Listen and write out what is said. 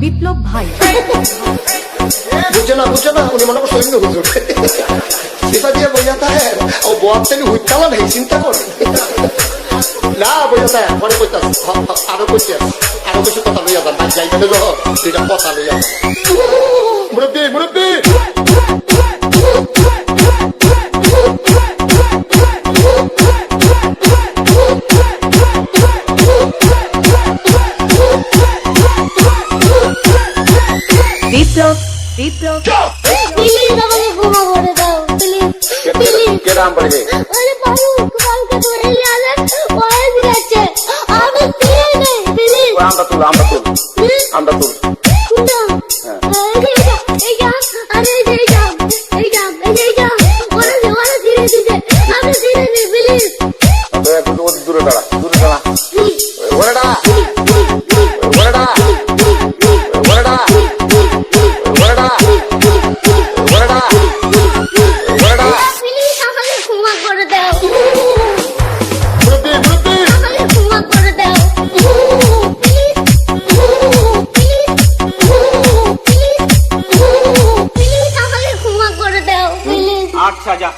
বিপ্লব ভাই বুঝে না উনি মনে করছেন হুজুর সেটা দিয়ে বোঝাতে হ্যাঁ ও বয়ার থেকে হুইতালা নেই চিন্তা করে না বোঝাতে পরে কইতাস আরো কইতে আরো কিছু কথা লইয়া যান বাদ যাইতে দুইটা কথা লইয়া যান মুরব্বী বিপ্লব প্লিজ আমাকে ক্ষমা করে দাও প্লিজ কেরাম পড়ে আরে বাবু কালকে ধরে নিয়ে আসেন ওয়াইজ গেছে আমি দিয়ে নেই প্লিজ আমরা তুল এই যা আরে এই যা ওরা ধীরে দিতে আমি ধীরে নেই প্লিজ দূরে দাঁড়া আচ্ছা যা